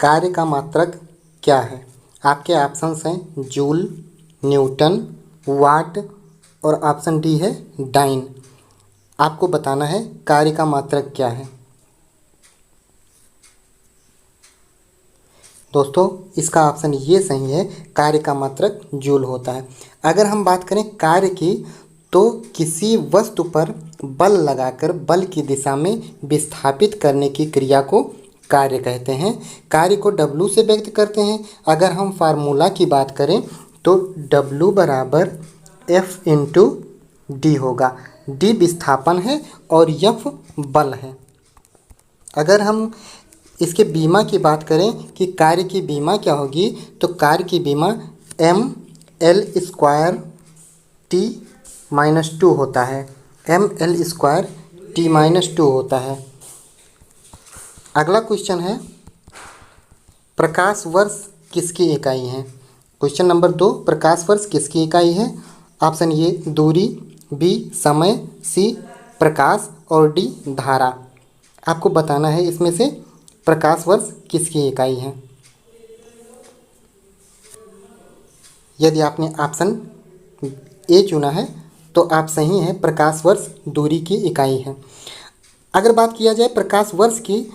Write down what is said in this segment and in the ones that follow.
कार्य का मात्रक क्या है? आपके ऑप्शंस हैं जूल, न्यूटन, वाट और ऑप्शन डी है डाइन। आपको बताना है कार्य का मात्रक क्या है। दोस्तों इसका ऑप्शन ये सही है, कार्य का मात्रक जूल होता है। अगर हम बात करें कार्य की, तो किसी वस्तु पर बल लगाकर बल की दिशा में विस्थापित करने की क्रिया को कार्य कहते हैं। कार्य को W से व्यक्त करते हैं। अगर हम फार्मूला की बात करें तो W बराबर F इंटू डी होगा। D विस्थापन है और F बल है। अगर हम इसके बीमा की बात करें कि कार्य की बीमा क्या होगी, तो कार्य की बीमा ml² t-2 होता है। ml² t-2 होता है। अगला क्वेश्चन है, प्रकाश वर्ष किसकी इकाई है? क्वेश्चन नंबर 2, प्रकाश वर्ष किसकी इकाई है? ऑप्शन ए दूरी, बी समय, सी प्रकाश और डी धारा। आपको बताना है इसमें से प्रकाश वर्ष किसकी इकाई है। यदि आपने ऑप्शन ए चुना है तो आप सही हैं, प्रकाश वर्ष दूरी की इकाई है। अगर बात किया जाए प्रकाश वर्ष की,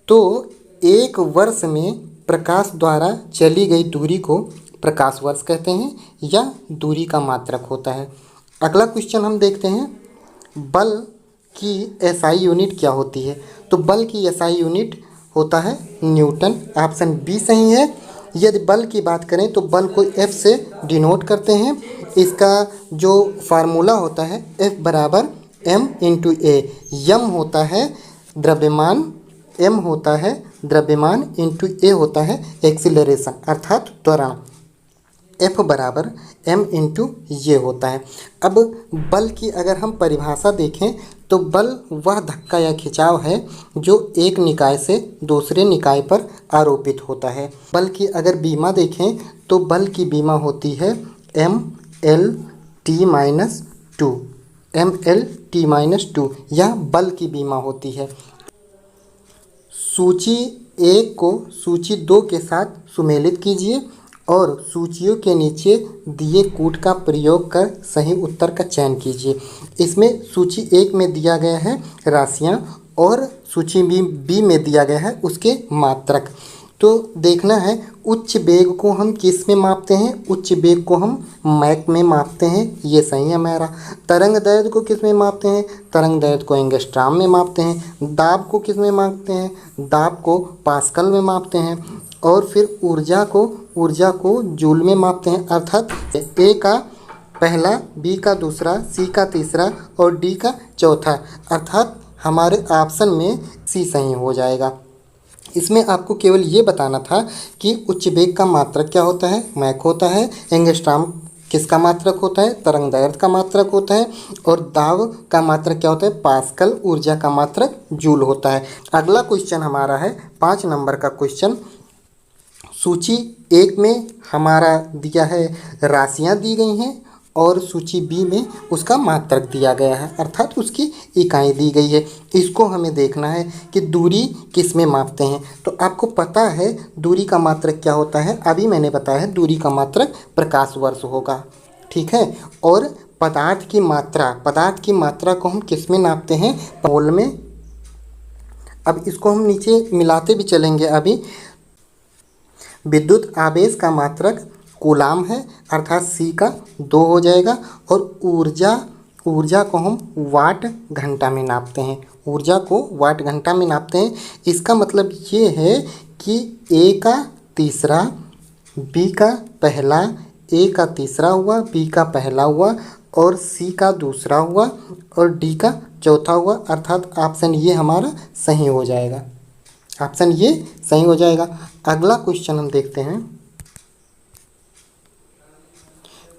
तो एक वर्ष में प्रकाश द्वारा चली गई दूरी को प्रकाश वर्ष कहते हैं या दूरी का मात्रक होता है। अगला क्वेश्चन हम देखते हैं, बल की एसआई यूनिट क्या होती है? तो बल की एसआई यूनिट होता है न्यूटन। ऑप्शन बी सही है। यदि बल की बात करें तो बल को F से डिनोट करते हैं। इसका जो फार्मूला होता है F बराबर m इंटू ए। यम होता है द्रव्यमान, m होता है द्रव्यमान इंटू ए होता है एक्सीलरेशन अर्थात त्वरण। F बराबर m इंटू ये होता है। अब बल की अगर हम परिभाषा देखें तो बल वह धक्का या खिंचाव है जो एक निकाय से दूसरे निकाय पर आरोपित होता है। बल की अगर बीमा देखें तो बल की बीमा होती है mL/t-2। mL/t-2 यह बल की बीमा होती है। सूची 1 को सूची 2 के साथ सुमेलित कीजिए और सूचियों के नीचे दिए कूट का प्रयोग कर सही उत्तर का चयन कीजिए। इसमें सूची 1 में दिया गया है राशियां और सूची बी में दिया गया है उसके मात्रक। तो देखना है उच्च वेग को हम किस में मापते हैं? उच्च वेग को हम मैक में मापते हैं, ये सही है हमारा। तरंग दैर्घ्य को किस में मापते हैं? तरंग दैर्घ्य को एंगस्ट्राम में मापते हैं। दाब को किस में मापते हैं? दाब को पास्कल में मापते हैं। और फिर ऊर्जा को जूल में मापते हैं। अर्थात ए का पहला, बी का दूसरा, सी का तीसरा और डी का चौथा। अर्थात हमारे ऑप्शन में सी सही हो जाएगा। इसमें आपको केवल ये बताना था कि उच्च वेग का मात्रक क्या होता है? मैक होता है। एंगस्ट्राम किसका मात्रक होता है? तरंग दैर्घ्य का मात्रक होता है। और दाब का मात्रक क्या होता है? पास्कल। ऊर्जा का मात्रक जूल होता है। अगला क्वेश्चन हमारा है 5 नंबर का क्वेश्चन। सूची 1 में हमारा दिया है राशियां दी गई हैं और सूची बी में उसका मात्रक दिया गया है अर्थात उसकी इकाई दी गई है। इसको हमें देखना है कि दूरी किस में मापते हैं। तो आपको पता है दूरी का मात्रक क्या होता है, अभी मैंने बताया है दूरी का मात्रक प्रकाश वर्ष होगा, ठीक है। और पदार्थ की मात्रा को हम किस में नापते हैं? मोल में। अब इसको हम नीचे मिलाते भी चलेंगे। अभी विद्युत आवेश का मात्रक कूलाम है अर्थात सी का 2 हो जाएगा। और ऊर्जा को हम वाट घंटा में नापते हैं। ऊर्जा को वाट घंटा में नापते हैं। इसका मतलब ये है कि ए का तीसरा, बी का पहला, ए का तीसरा हुआ, बी का पहला हुआ और सी का दूसरा हुआ और डी का चौथा हुआ। अर्थात ऑप्शन ये हमारा सही हो जाएगा। ऑप्शन ये सही हो जाएगा। अगला क्वेश्चन हम देखते हैं,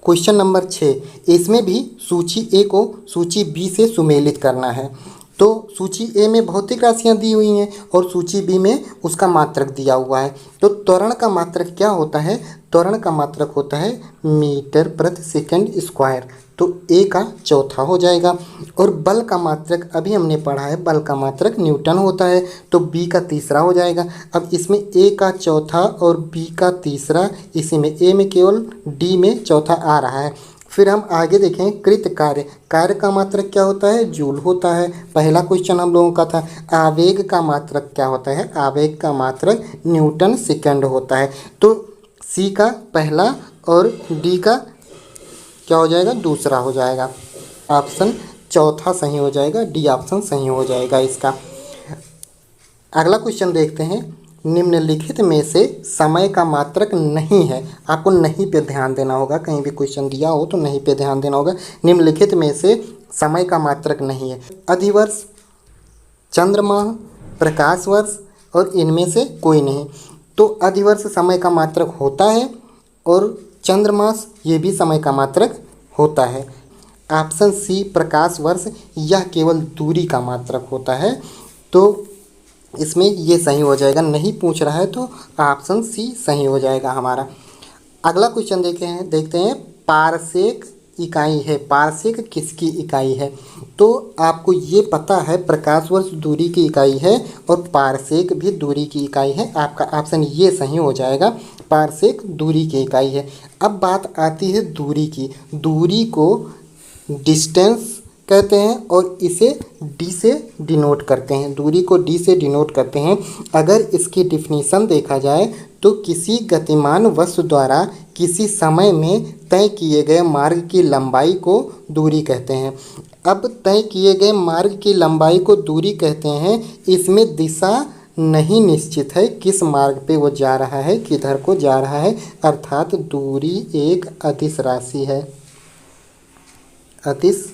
क्वेश्चन नंबर 6। इसमें भी सूची ए को सूची बी से सुमेलित करना है। तो सूची ए में भौतिक राशियाँ दी हुई हैं और सूची बी में उसका मात्रक दिया हुआ है। तो त्वरण का मात्रक क्या होता है? त्वरण का मात्रक होता है मीटर प्रति सेकंड स्क्वायर। तो ए का चौथा हो जाएगा। और बल का मात्रक अभी हमने पढ़ा है, बल का मात्रक न्यूटन होता है, तो बी का तीसरा हो जाएगा। अब इसमें ए का चौथा और बी का तीसरा, इसी में ए में केवल डी में चौथा आ रहा है। फिर हम आगे देखें कृत कार्य। कार्य का मात्रक क्या होता है? जूल होता है। पहला क्वेश्चन हम लोगों का था। आवेग का मात्रक क्या होता है? आवेग का मात्रक न्यूटन सेकंड होता है। तो सी का पहला और डी का क्या हो जाएगा? दूसरा हो जाएगा। ऑप्शन चौथा सही हो जाएगा, डी ऑप्शन सही हो जाएगा इसका। अगला क्वेश्चन देखते हैं। निम्नलिखित में से समय का मात्रक नहीं है। आपको नहीं पे ध्यान देना होगा, कहीं भी क्वेश्चन दिया हो तो नहीं पे ध्यान देना होगा। निम्नलिखित में से समय का मात्रक नहीं है। अधिवर्ष, चंद्रमा, प्रकाश वर्ष और इनमें से कोई नहीं। तो अधिवर्ष समय का मात्रक होता है और चंद्रमास ये भी समय का मात्रक होता है। ऑप्शन सी प्रकाश वर्ष, यह केवल दूरी का मात्रक होता है। तो इसमें ये सही हो जाएगा। नहीं पूछ रहा है तो ऑप्शन सी सही हो जाएगा हमारा। अगला क्वेश्चन देखते हैं। पारसेक इकाई है। पारसेक किसकी इकाई है? तो आपको ये पता है प्रकाश वर्ष दूरी की इकाई है और पारसेक भी दूरी की इकाई है। आपका ऑप्शन ये सही हो जाएगा, पारसेक दूरी की इकाई है। अब बात आती है दूरी की। दूरी को डिस्टेंस कहते हैं और इसे डी से डिनोट करते हैं। दूरी को डी से डिनोट करते हैं। अगर इसकी डिफिनीशन देखा जाए तो किसी गतिमान वस्तु द्वारा किसी समय में तय किए गए मार्ग की लंबाई को दूरी कहते हैं। अब तय किए गए मार्ग की लंबाई को दूरी कहते हैं। इसमें दिशा नहीं निश्चित है, किस मार्ग पे वो जा रहा है, किधर को जा रहा है, अर्थात दूरी एक अदिश राशि है। अदिश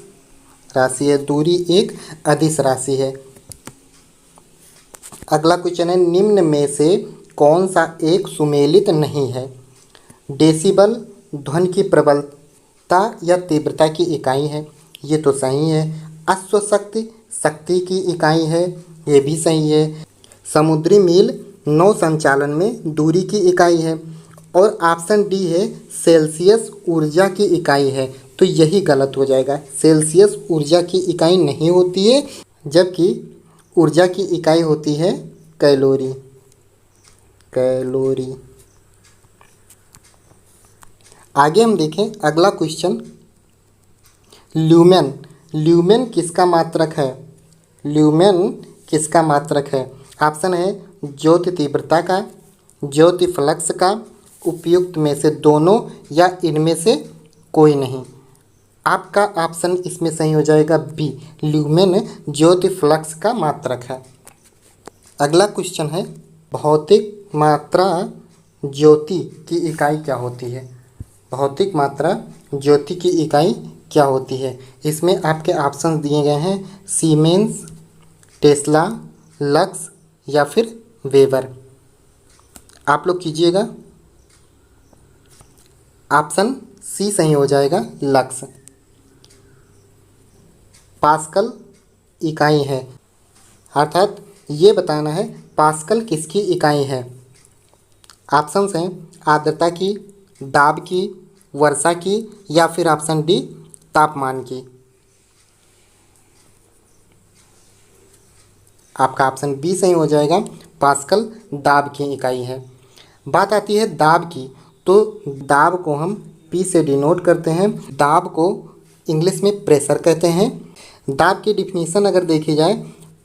राशि है, दूरी एक अदिश राशि है। अगला क्वेश्चन है। निम्न में से कौन सा एक सुमेलित नहीं है? डेसिबल ध्वनि की प्रबलता या तीव्रता की इकाई है, ये तो सही है। अश्वशक्ति शक्ति की इकाई है, ये भी सही है। समुद्री मील नौ संचालन में दूरी की इकाई है। और ऑप्शन डी है सेल्सियस ऊर्जा की इकाई है, तो यही गलत हो जाएगा। सेल्सियस ऊर्जा की इकाई नहीं होती है, जबकि ऊर्जा की इकाई होती है कैलोरी। कैलोरी। आगे हम देखें अगला क्वेश्चन। ल्यूमेन। ल्यूमेन किसका मात्रक है? ल्यूमेन किसका मात्रक है? ऑप्शन है ज्योति तीव्रता का, ज्योति फ्लक्स का, उपयुक्त में से दोनों या इनमें से कोई नहीं। आपका ऑप्शन इसमें सही हो जाएगा बी, ल्यूमेन ज्योति फ्लक्स का मात्रक है। अगला क्वेश्चन है। भौतिक मात्रा ज्योति की इकाई क्या होती है? भौतिक मात्रा ज्योति की इकाई क्या होती है? इसमें आपके ऑप्शन दिए गए हैं सीमेंस, टेस्ला, लक्स या फिर वेबर। आप लोग कीजिएगा। ऑप्शन सी सही हो जाएगा, लक्स। पास्कल इकाई है, अर्थात ये बताना है पास्कल किसकी इकाई है। ऑप्शंस हैं आर्द्रता की, दाब की, वर्षा की या फिर ऑप्शन डी तापमान की। आपका ऑप्शन बी सही हो जाएगा, पास्कल दाब की इकाई है। बात आती है दाब की, तो दाब को हम पी से डिनोट करते हैं। दाब को इंग्लिश में प्रेशर कहते हैं। दाब की डिफिनीशन अगर देखी जाए,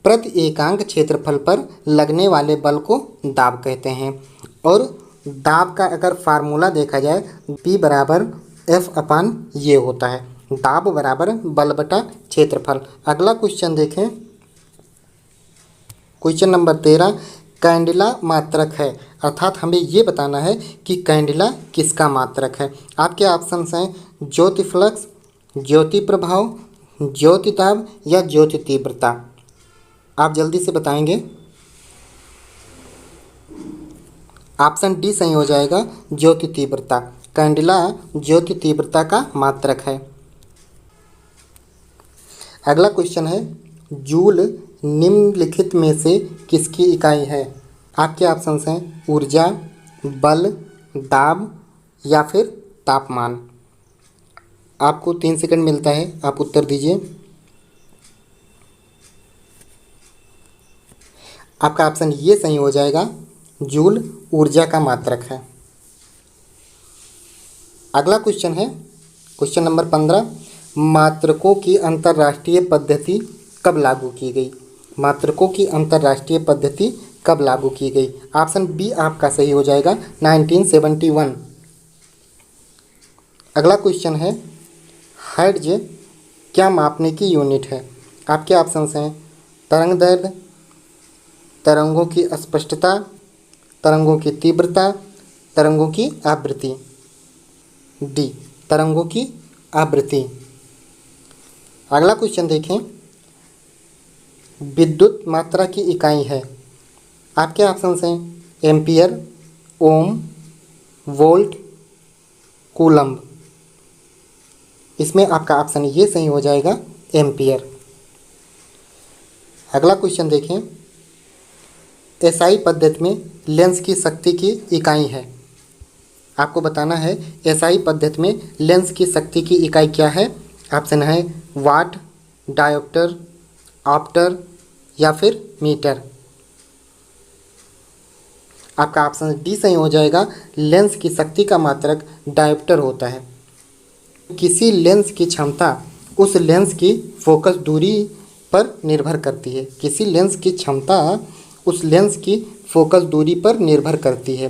प्रति एकांक क्षेत्रफल पर लगने वाले बल को दाब कहते हैं। और दाब का अगर फार्मूला देखा जाए, P बराबर F अपान ये होता है, दाब बराबर बल बटा क्षेत्रफल। अगला क्वेश्चन देखें, क्वेश्चन नंबर 13। कैंडिला मात्रक है, अर्थात हमें ये बताना है कि कैंडिला किसका मात्रक है। आपके ऑप्शंस हैं ज्योति फ्लक्स, ज्योति प्रभाव, ज्योति ताप या ज्योति तीव्रता। आप जल्दी से बताएंगे। ऑप्शन डी सही हो जाएगा, ज्योति तीव्रता। कैंडिला ज्योति तीव्रता का मात्रक है। अगला क्वेश्चन है। जूल निम्नलिखित में से किसकी इकाई है? आपके ऑप्शंस हैं ऊर्जा, बल, दाब या फिर तापमान। आपको 3 सेकंड मिलता है, आप उत्तर दीजिए। आपका ऑप्शन ये सही हो जाएगा, जूल ऊर्जा का मात्रक है। अगला क्वेश्चन है क्वेश्चन नंबर 15, मात्रकों की अंतर्राष्ट्रीय पद्धति कब लागू की गई? मात्रकों की अंतर्राष्ट्रीय पद्धति कब लागू की गई? ऑप्शन बी आपका सही हो जाएगा, 1971। अगला क्वेश्चन है, हर्ट्ज क्या मापने की यूनिट है? आपके ऑप्शंस हैं तरंग दैर्घ्य, तरंगों की स्पष्टता, तरंगों की तीव्रता, तरंगों की आवृत्ति। डी, तरंगों की आवृत्ति। अगला क्वेश्चन देखें, विद्युत मात्रा की इकाई है। आपके ऑप्शंस हैं एम्पियर, ओम, वोल्ट, कूलम्ब। इसमें आपका ऑप्शन ये सही हो जाएगा, एम्पियर। अगला क्वेश्चन देखें, एसआई पद्धति में लेंस की शक्ति की इकाई है। आपको बताना है एसआई पद्धति में लेंस की शक्ति की इकाई क्या है। ऑप्शन है वाट, डायोप्टर, ऑप्टर या फिर मीटर। आपका ऑप्शन डी सही हो जाएगा, लेंस की शक्ति का मात्रक डायोप्टर होता है। किसी लेंस की क्षमता उस लेंस की फोकस दूरी पर निर्भर करती है। किसी लेंस की क्षमता उस लेंस की फोकस दूरी पर निर्भर करती है।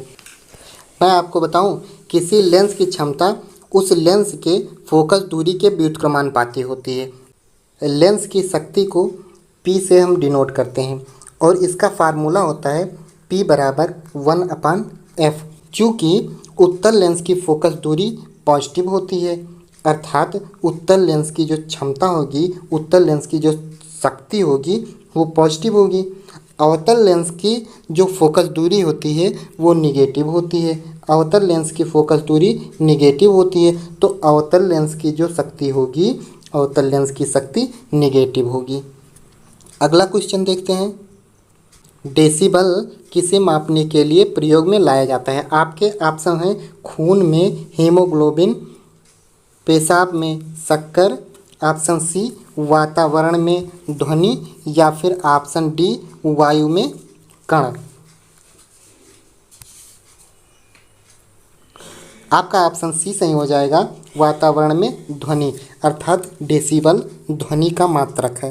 मैं आपको बताऊं, किसी लेंस की क्षमता उस लेंस के फोकस दूरी के व्युत्क्रमानुपाती होती है। लेंस की शक्ति को P से हम डिनोट करते हैं और इसका फार्मूला होता है P बराबर 1/f। चूँकि उत्तल लेंस की फोकस दूरी पॉजिटिव होती है, अर्थात उत्तल लेंस की जो क्षमता होगी, उत्तल लेंस की जो शक्ति होगी वो पॉजिटिव होगी। अवतल लेंस की जो फोकस दूरी होती है वो निगेटिव होती है। अवतल लेंस की फोकस दूरी निगेटिव होती है, तो अवतल लेंस की जो शक्ति होगी, अवतल लेंस की शक्ति निगेटिव होगी। अगला क्वेश्चन देखते हैं, डेसिबल किसे मापने के लिए प्रयोग में लाया जाता है? आपके ऑप्शन हैं खून में हीमोग्लोबिन, पेशाब में शक्कर, ऑप्शन सी वातावरण में ध्वनि या फिर ऑप्शन डी वायु में कण। आपका ऑप्शन सी सही हो जाएगा, वातावरण में ध्वनि, अर्थात डेसिबल ध्वनि का मात्रक है।